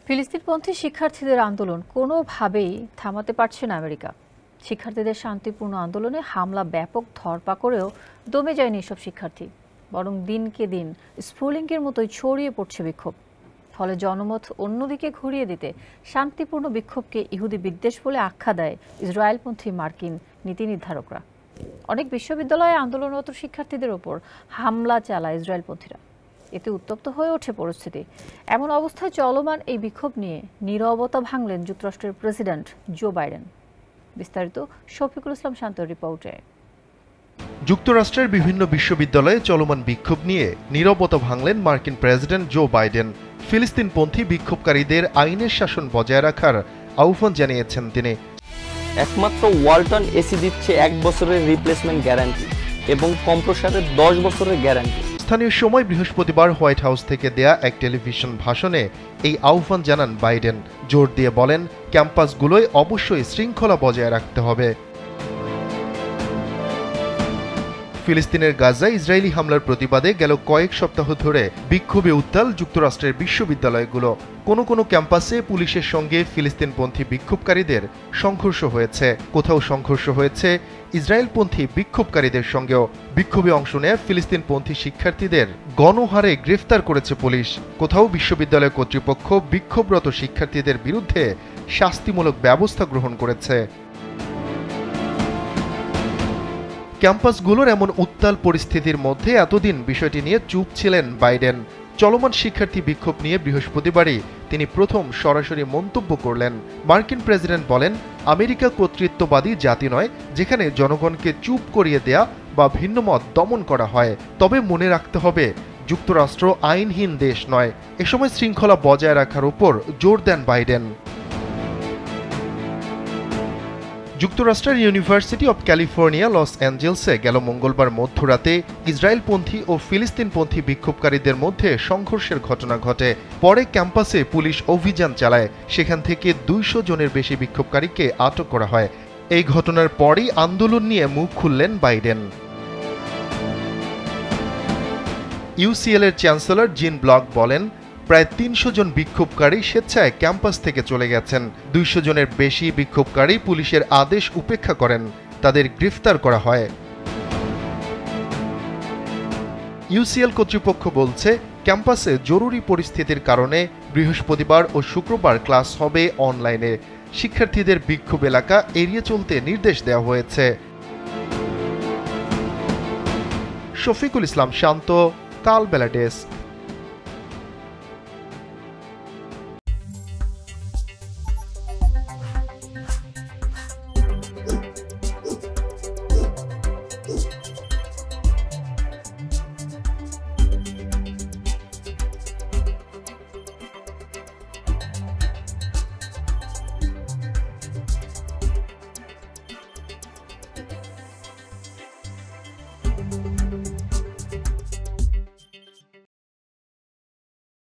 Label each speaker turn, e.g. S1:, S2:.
S1: ফিলিস্তিনপন্থী শিক্ষার্থীদের আন্দোলন কোনোভাবেই থামাতে পারছে না আমেরিকা। শিক্ষার্থীদের শান্তিপূর্ণ আন্দোলনে হামলা, ব্যাপক ধরপাকড়েও দমে যায়নি এসব শিক্ষার্থী, বরং দিনকে দিন স্ফুলিঙ্গের মতোই ছড়িয়ে পড়ছে বিক্ষোভ। ফলে জনমত অন্যদিকে ঘুরিয়ে দিতে শান্তিপূর্ণ বিক্ষোভকে ইহুদি বিদ্বেষ বলে আখ্যা দেয় ইসরায়েলপন্থী মার্কিন নীতি নির্ধারকরা। অনেক বিশ্ববিদ্যালয়ে আন্দোলনরত শিক্ষার্থীদের ওপর হামলা চালায় ইসরায়েলপন্থীরা। এতে উত্তপ্ত হয়ে ওঠে পরিস্থিতি। এমন অবস্থায় চলমান এই বিক্ষোভ নিয়ে নীরবতা ভাঙলেন যুক্তরাষ্ট্রের প্রেসিডেন্ট জো বাইডেন। বিস্তারিত শফিকুল ইসলাম শান্তর রিপোর্টে।
S2: যুক্তরাষ্ট্রের বিভিন্ন বিশ্ববিদ্যালয়ে চলমান বিক্ষোভ নিয়ে নীরবতা ভাঙলেন মার্কিন প্রেসিডেন্ট জো বাইডেন। ফিলিস্তিনপন্থী বিক্ষোভকারীদের আইনের শাসন বজায় রাখার আহ্বান জানিয়েছেন তিনি।
S3: একমাত্র ওয়ালটন এসি দিচ্ছে 1 বছরের রিপ্লেসমেন্ট গ্যারান্টি এবং কম্প্রেসরের 10 বছরের গ্যারান্টি।
S2: স্থানীয় সময় বৃহস্পতিবার হোয়াইট হাউস থেকে দেয়া এক টেলিভিশন ভাষণে এই আহ্বান জানান বাইডেন। জোর দিয়ে বলেন, ক্যাম্পাসগুলোয় অবশ্যই শৃঙ্খলা বজায় রাখতে হবে। ফিলিস্তিনের গাজায় ইসরায়েলি হামলার প্রতিবাদে গেল কয়েক সপ্তাহ ধরে বিক্ষোভে উত্তাল যুক্তরাষ্ট্রের বিশ্ববিদ্যালয়গুলো। কোনো ক্যাম্পাসে পুলিশের সঙ্গে ফিলিস্তিনপন্থী বিক্ষোভকারীদের সংঘর্ষ হয়েছে, কোথাও সংঘর্ষ হয়েছে ইসরায়েলপন্থী বিক্ষোভকারীদের সঙ্গেও। বিক্ষোভে অংশ নেয় ফিলিস্তিনপন্থী শিক্ষার্থীদের গণহারে গ্রেফতার করেছে পুলিশ। কোথাও বিশ্ববিদ্যালয় কর্তৃপক্ষ বিক্ষোভরত শিক্ষার্থীদের বিরুদ্ধে শাস্তিমূলক ব্যবস্থা গ্রহণ করেছে। ক্যাম্পাসগুলোর এমন উত্তাল পরিস্থিতির মধ্যে এতদিন বিষয়টি নিয়ে চুপ ছিলেন বাইডেন। চলমান শিক্ষার্থী বিক্ষোভ নিয়ে বৃহস্পতিবারই তিনি প্রথম সরাসরি মন্তব্য করলেন। মার্কিন প্রেসিডেন্ট বলেন, আমেরিকা কর্তৃত্ববাদী জাতি নয় যেখানে জনগণকে চুপ করিয়ে দেয়া বা ভিন্নমত দমন করা হয়। তবে মনে রাখতে হবে, যুক্তরাষ্ট্র আইনহীন দেশ নয়। এ সময় শৃঙ্খলা বজায় রাখার উপর জোর দেন বাইডেন। যুক্তরাষ্ট্রের ইউনিভার্সিটি অব ক্যালিফোর্নিয়া লস অ্যাঞ্জেলসে গেল মঙ্গলবার মধ্যরাতে ইসরায়েলপন্থী ও ফিলিস্তিনপন্থী বিক্ষোভকারীদের মধ্যে সংঘর্ষের ঘটনা ঘটে। পরে ক্যাম্পাসে পুলিশ অভিযান চালায়। সেখান থেকে 200 জনের বেশি বিক্ষোভকারীকে আটক করা হয়। এই ঘটনার পরই আন্দোলন নিয়ে মুখ খুললেন বাইডেন। ইউসিএল এর চ্যান্সেলর জিন ব্লক বলেন, প্রায় 300 জন বিক্ষোভকারী স্বেচ্ছায় ক্যাম্পাস থেকে চলে গেছেন। 200 জনের বেশি বিক্ষোভকারী পুলিশের আদেশ উপেক্ষা করেন, তাদের গ্রেফতার করা হয়। ইউসিএল কর্তৃপক্ষ বলছে, ক্যাম্পাসে জরুরি পরিস্থিতির কারণে বৃহস্পতিবার ও শুক্রবার ক্লাস হবে অনলাইনে। শিক্ষার্থীদের বিক্ষোভ এলাকা এড়িয়ে চলতে নির্দেশ দেওয়া হয়েছে। শফিকুল ইসলাম শান্ত, কাল বেলা ডেস্ক।